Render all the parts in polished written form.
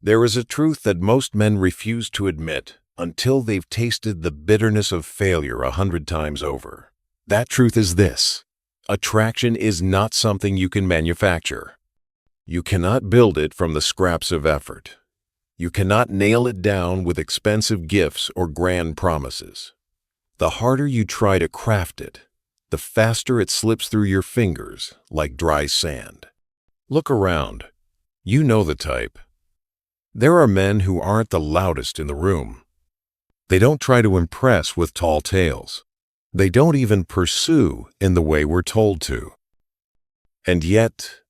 There is a truth that most men refuse to admit until they've tasted the bitterness of failure 100 times over. That truth is this: attraction is not something you can manufacture. You cannot build it from the scraps of effort. You cannot nail it down with expensive gifts or grand promises. The harder you try to craft it, the faster it slips through your fingers like dry sand. Look around. You know the type. There are men who aren't the loudest in the room. They don't try to impress with tall tales. They don't even pursue in the way we're told to. And yet,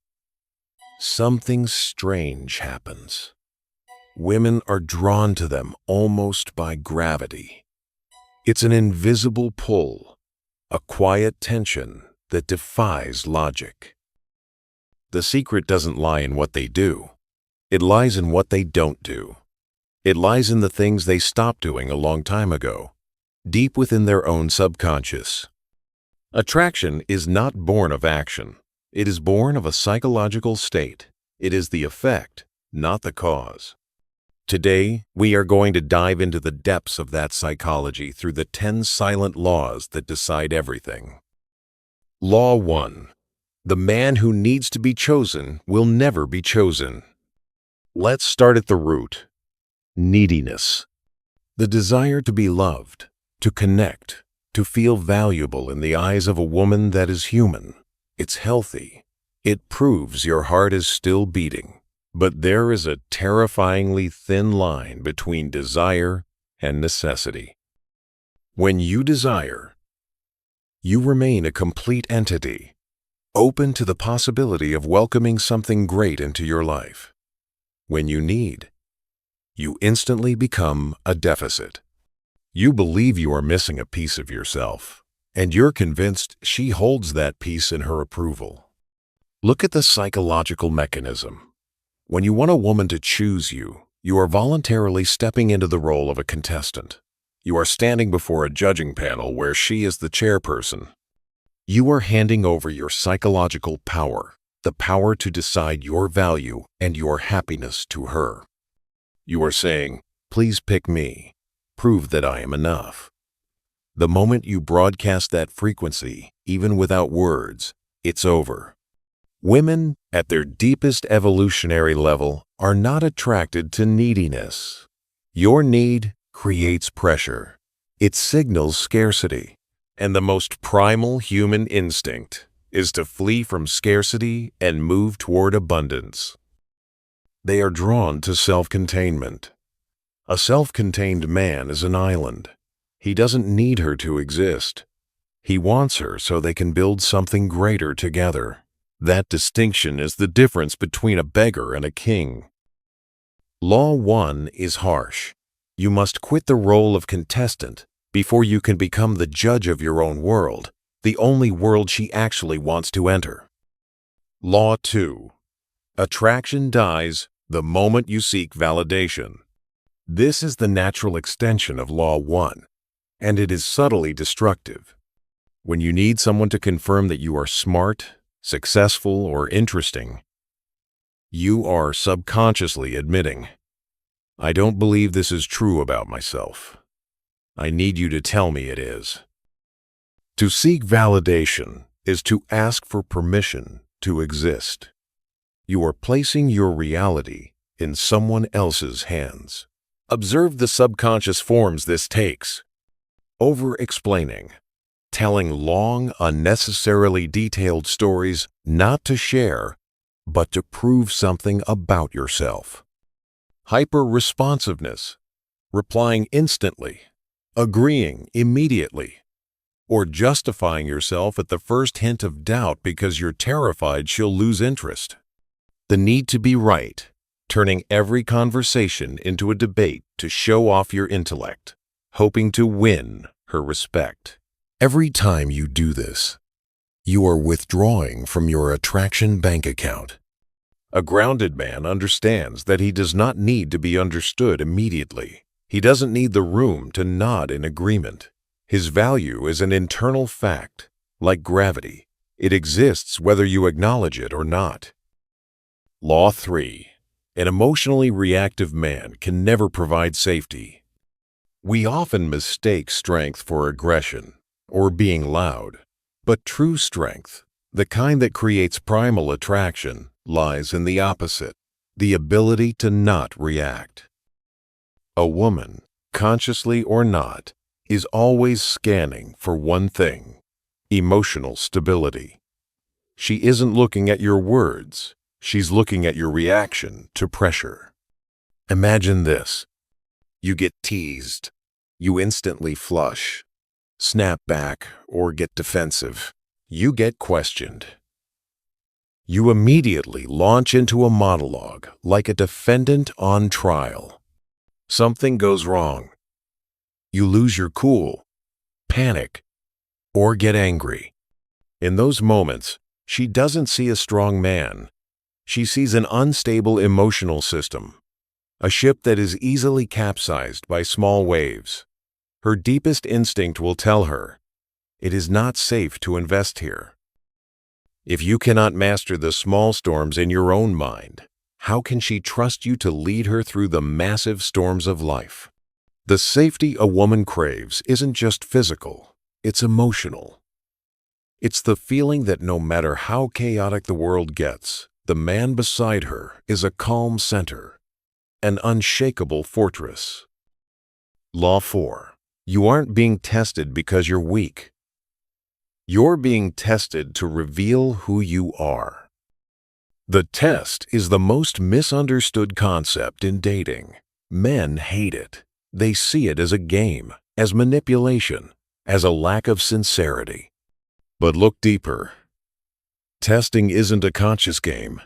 something strange happens. Women are drawn to them almost by gravity. It's an invisible pull, a quiet tension that defies logic. The secret doesn't lie in what they do. It lies in what they don't do. It lies in the things they stopped doing a long time ago, deep within their own subconscious. Attraction is not born of action. It is born of a psychological state. It is the effect, not the cause. Today, we are going to dive into the depths of that psychology through the 10 silent laws that decide everything. Law 1. The man who needs to be chosen will never be chosen. Let's start at the root. Neediness. The desire to be loved, to connect, to feel valuable in the eyes of a woman that is human. It's healthy. It proves your heart is still beating. But there is a terrifyingly thin line between desire and necessity. When you desire, you remain a complete entity, open to the possibility of welcoming something great into your life. When you need, you instantly become a deficit. You believe you are missing a piece of yourself, and you're convinced she holds that piece in her approval. Look at the psychological mechanism. When you want a woman to choose you, you are voluntarily stepping into the role of a contestant. You are standing before a judging panel where she is the chairperson. You are handing over your psychological power, the power to decide your value and your happiness to her. You are saying, "Please pick me. Prove that I am enough." The moment you broadcast that frequency, even without words, it's over. Women, at their deepest evolutionary level, are not attracted to neediness. Your need creates pressure. It signals scarcity. And the most primal human instinct is to flee from scarcity and move toward abundance. They are drawn to self-containment. A self-contained man is an island. He doesn't need her to exist. He wants her so they can build something greater together. That distinction is the difference between a beggar and a king. Law 1 is harsh. You must quit the role of contestant before you can become the judge of your own world, the only world she actually wants to enter. Law 2. Attraction dies the moment you seek validation. This is the natural extension of Law 1, and it is subtly destructive. When you need someone to confirm that you are smart, successful, or interesting, you are subconsciously admitting, "I don't believe this is true about myself. I need you to tell me it is." To seek validation is to ask for permission to exist. You are placing your reality in someone else's hands. Observe the subconscious forms this takes. Over-explaining, telling long, unnecessarily detailed stories not to share, but to prove something about yourself. Hyper-responsiveness, replying instantly, agreeing immediately, or justifying yourself at the first hint of doubt because you're terrified she'll lose interest. The need to be right, turning every conversation into a debate to show off your intellect, hoping to win her respect. Every time you do this, you are withdrawing from your attraction bank account. A grounded man understands that he does not need to be understood immediately. He doesn't need the room to nod in agreement. His value is an internal fact, like gravity. It exists whether you acknowledge it or not. Law 3. An emotionally reactive man can never provide safety. We often mistake strength for aggression or being loud, but true strength, the kind that creates primal attraction, lies in the opposite, the ability to not react. A woman, consciously or not, is always scanning for one thing: emotional stability. She isn't looking at your words, she's looking at your reaction to pressure. Imagine this. You get teased. You instantly flush, snap back, or get defensive. You get questioned. You immediately launch into a monologue like a defendant on trial. Something goes wrong. You lose your cool, panic, or get angry. In those moments, she doesn't see a strong man. She sees an unstable emotional system, a ship that is easily capsized by small waves. Her deepest instinct will tell her, it is not safe to invest here. If you cannot master the small storms in your own mind, how can she trust you to lead her through the massive storms of life? The safety a woman craves isn't just physical, it's emotional. It's the feeling that no matter how chaotic the world gets, the man beside her is a calm center, an unshakable fortress. Law 4. You aren't being tested because you're weak. You're being tested to reveal who you are. The test is the most misunderstood concept in dating. Men hate it. They see it as a game, as manipulation, as a lack of sincerity. But look deeper. Testing isn't a conscious game.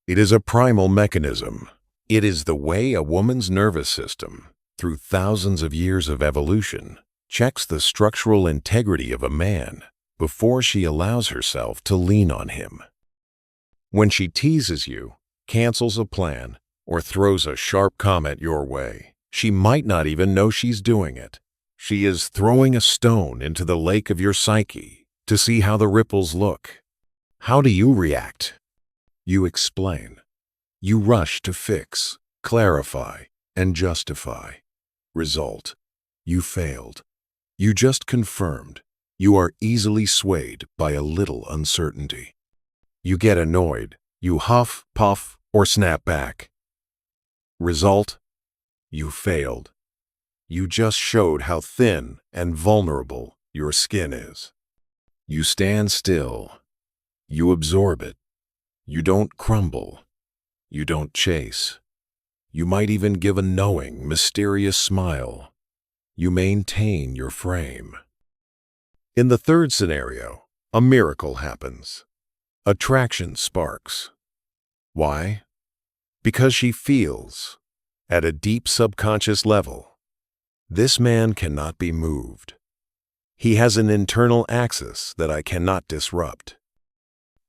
It is a primal mechanism. It is the way a woman's nervous system, through thousands of years of evolution, checks the structural integrity of a man before she allows herself to lean on him. When she teases you, cancels a plan, or throws a sharp comment your way, she might not even know she's doing it. She is throwing a stone into the lake of your psyche to see how the ripples look. How do you react? You explain. You rush to fix, clarify, and justify. Result: you failed. You just confirmed. You are easily swayed by a little uncertainty. You get annoyed. You huff, puff, or snap back. Result: you failed. You just showed how thin and vulnerable your skin is. You stand still. You absorb it. You don't crumble. You don't chase. You might even give a knowing, mysterious smile. You maintain your frame. In the third scenario, a miracle happens. Attraction sparks. Why? Because she feels, at a deep subconscious level, this man cannot be moved. He has an internal axis that I cannot disrupt.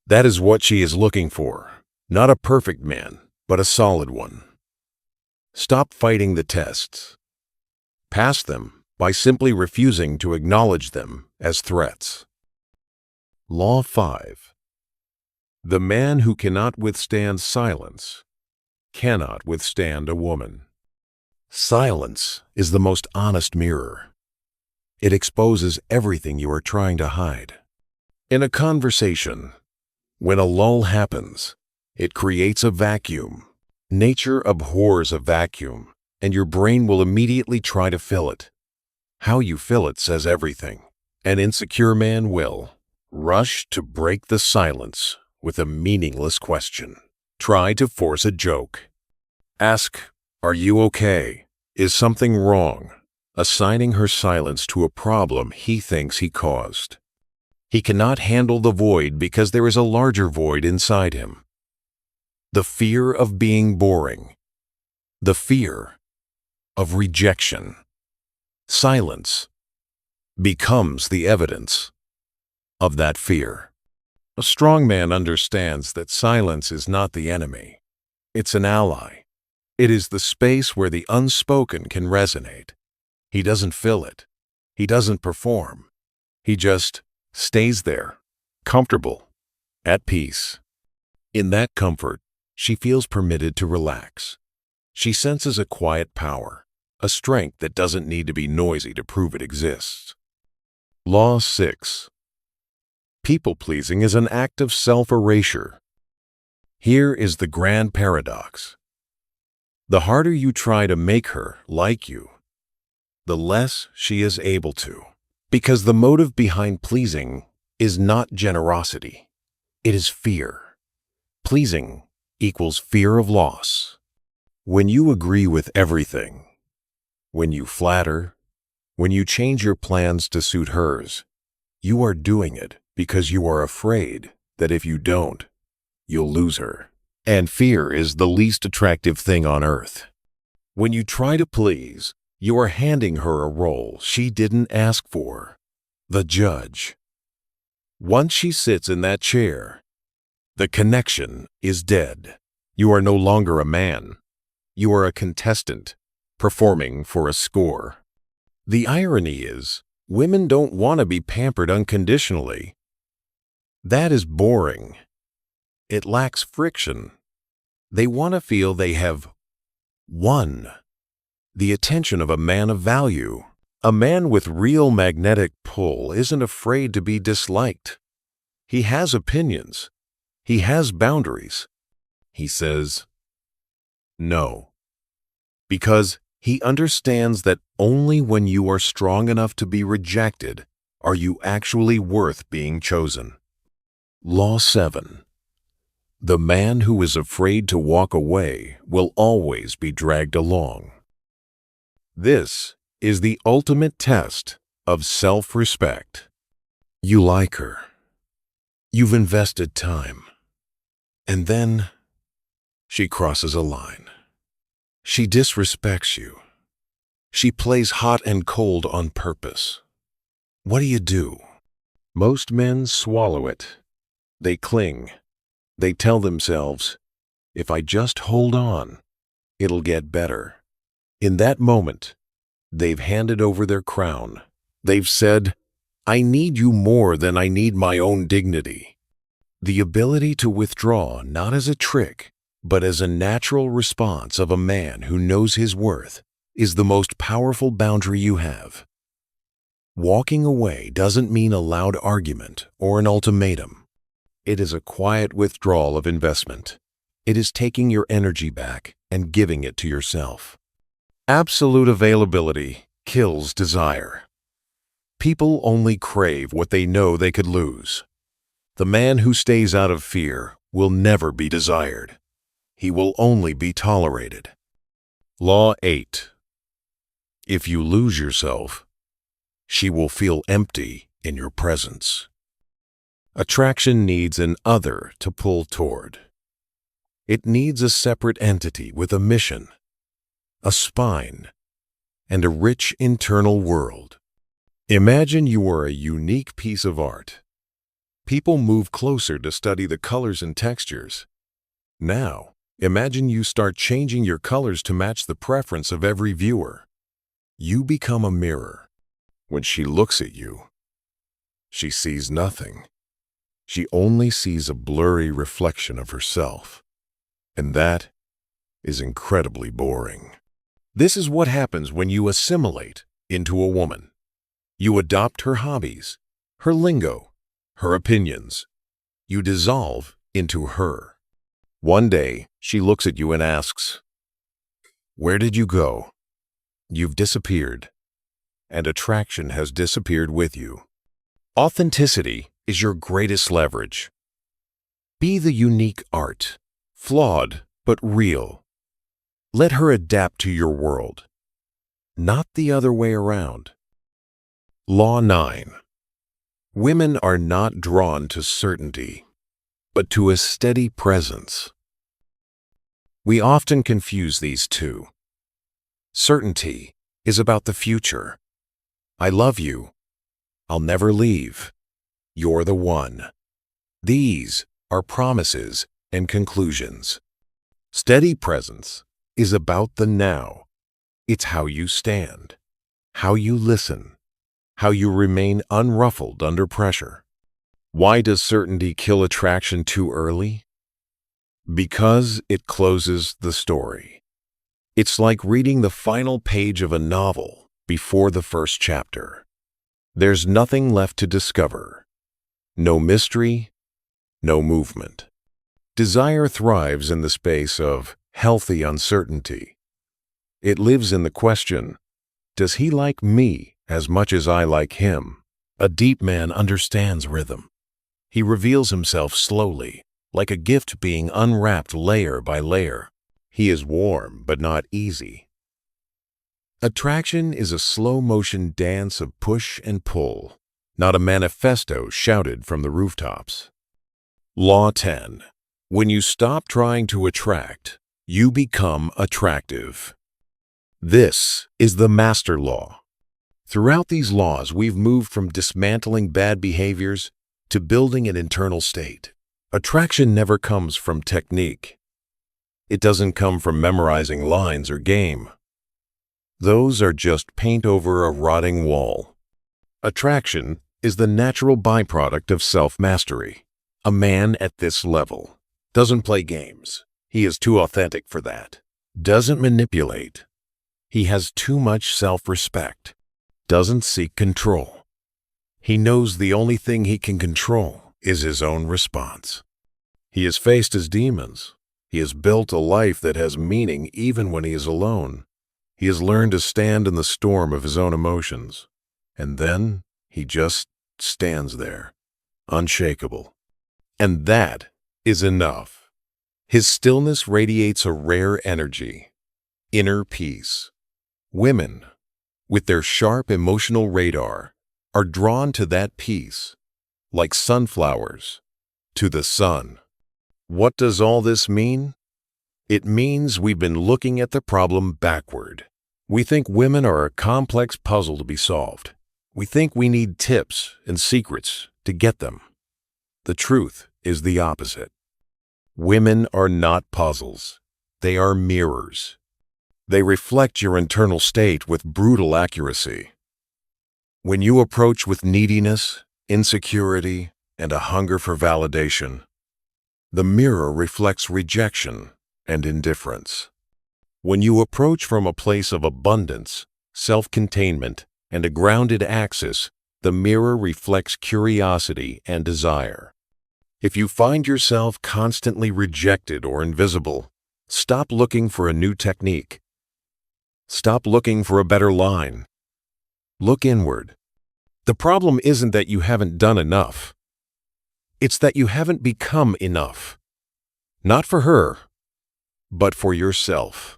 That is what she is looking for. Not a perfect man, but a solid one. Stop fighting the tests. Pass them by simply refusing to acknowledge them as threats. Law 5. The man who cannot withstand silence cannot withstand a woman. Silence is the most honest mirror. It exposes everything you are trying to hide. In a conversation, when a lull happens, it creates a vacuum. Nature abhors a vacuum, and your brain will immediately try to fill it. How you fill it says everything. An insecure man will rush to break the silence with a meaningless question. Try to force a joke. Ask, "Are you okay? Is something wrong?" Assigning her silence to a problem he thinks he caused. He cannot handle the void because there is a larger void inside him. The fear of being boring. The fear of rejection. Silence becomes the evidence of that fear. A strong man understands that silence is not the enemy. It's an ally. It is the space where the unspoken can resonate. He doesn't fill it. He doesn't perform. He just stays there, comfortable, at peace. In that comfort, she feels permitted to relax. She senses a quiet power, a strength that doesn't need to be noisy to prove it exists. Law 6. People-pleasing is an act of self-erasure. Here is the grand paradox. The harder you try to make her like you, the less she is able to. Because the motive behind pleasing is not generosity. It is fear. Pleasing equals fear of loss. When you agree with everything, when you flatter, when you change your plans to suit hers, you are doing it because you are afraid that if you don't, you'll lose her. And fear is the least attractive thing on earth. When you try to please, you are handing her a role she didn't ask for, the judge. Once she sits in that chair, the connection is dead. You are no longer a man. You are a contestant, performing for a score. The irony is, women don't want to be pampered unconditionally. That is boring. It lacks friction. They want to feel they have won the attention of a man of value. A man with real magnetic pull isn't afraid to be disliked. He has opinions. He has boundaries. He says no, because he understands that only when you are strong enough to be rejected are you actually worth being chosen. Law 7. The man who is afraid to walk away will always be dragged along. This is the ultimate test of self-respect. You like her. You've invested time. And then she crosses a line. She disrespects you. She plays hot and cold on purpose. What do? Most men swallow it. They cling. They tell themselves, if I just hold on, it'll get better. In that moment, they've handed over their crown. They've said, I need you more than I need my own dignity. The ability to withdraw not as a trick, but as a natural response of a man who knows his worth is the most powerful boundary you have. Walking away doesn't mean a loud argument or an ultimatum. It is a quiet withdrawal of investment. It is taking your energy back and giving it to yourself. Absolute availability kills desire. People only crave what they know they could lose. The man who stays out of fear will never be desired. He will only be tolerated. Law 8. If you lose yourself, she will feel empty in your presence. Attraction needs an other to pull toward. It needs a separate entity with a mission, a spine, and a rich internal world. Imagine you are a unique piece of art. People move closer to study the colors and textures. Now, imagine you start changing your colors to match the preference of every viewer. You become a mirror. When she looks at you, she sees nothing. She only sees a blurry reflection of herself. And that is incredibly boring. This is what happens when you assimilate into a woman. You adopt her hobbies, her lingo, her opinions. You dissolve into her. One day, she looks at you and asks, "Where did you go?" You've disappeared, and attraction has disappeared with you. Authenticity is your greatest leverage. Be the unique art, flawed but real. Let her adapt to your world, not the other way around. Law 9. Women are not drawn to certainty, but to a steady presence. We often confuse these two. Certainty is about the future. I love you. I'll never leave. You're the one. These are promises and conclusions. Steady presence is about the now. It's how you stand, how you listen, how you remain unruffled under pressure. Why does certainty kill attraction too early? Because it closes the story. It's like reading the final page of a novel before the first chapter. There's nothing left to discover. No mystery, no movement. Desire thrives in the space of healthy uncertainty. It lives in the question, does he like me as much as I like him? A deep man understands rhythm. He reveals himself slowly, like a gift being unwrapped layer by layer. He is warm but not easy. Attraction is a slow-motion dance of push and pull, not a manifesto shouted from the rooftops. Law 10. When you stop trying to attract, you become attractive. This is the master law. Throughout these laws, we've moved from dismantling bad behaviors to building an internal state. Attraction never comes from technique. It doesn't come from memorizing lines or game. Those are just paint over a rotting wall. Attraction is the natural byproduct of self-mastery. A man at this level doesn't play games. He is too authentic for that. Doesn't manipulate. He has too much self-respect. Doesn't seek control. He knows the only thing he can control is his own response. He has faced his demons. He has built a life that has meaning even when he is alone. He has learned to stand in the storm of his own emotions. And then he just stands there, unshakable. And that is enough. His stillness radiates a rare energy, inner peace. Women, with their sharp emotional radar, are drawn to that peace, like sunflowers to the sun. What does all this mean? It means we've been looking at the problem backward. We think women are a complex puzzle to be solved. We think we need tips and secrets to get them. The truth is the opposite. Women are not puzzles. They are mirrors. They reflect your internal state with brutal accuracy. When you approach with neediness, insecurity, and a hunger for validation, the mirror reflects rejection and indifference. When you approach from a place of abundance, self-containment, and a grounded axis, the mirror reflects curiosity and desire. If you find yourself constantly rejected or invisible, stop looking for a new technique. Stop looking for a better line. Look inward. The problem isn't that you haven't done enough. It's that you haven't become enough. Not for her, but for yourself.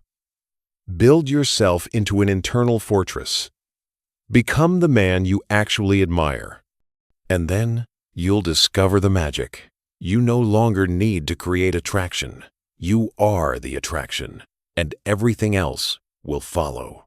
Build yourself into an internal fortress. Become the man you actually admire. And then you'll discover the magic. You no longer need to create attraction. You are the attraction, and everything else will follow.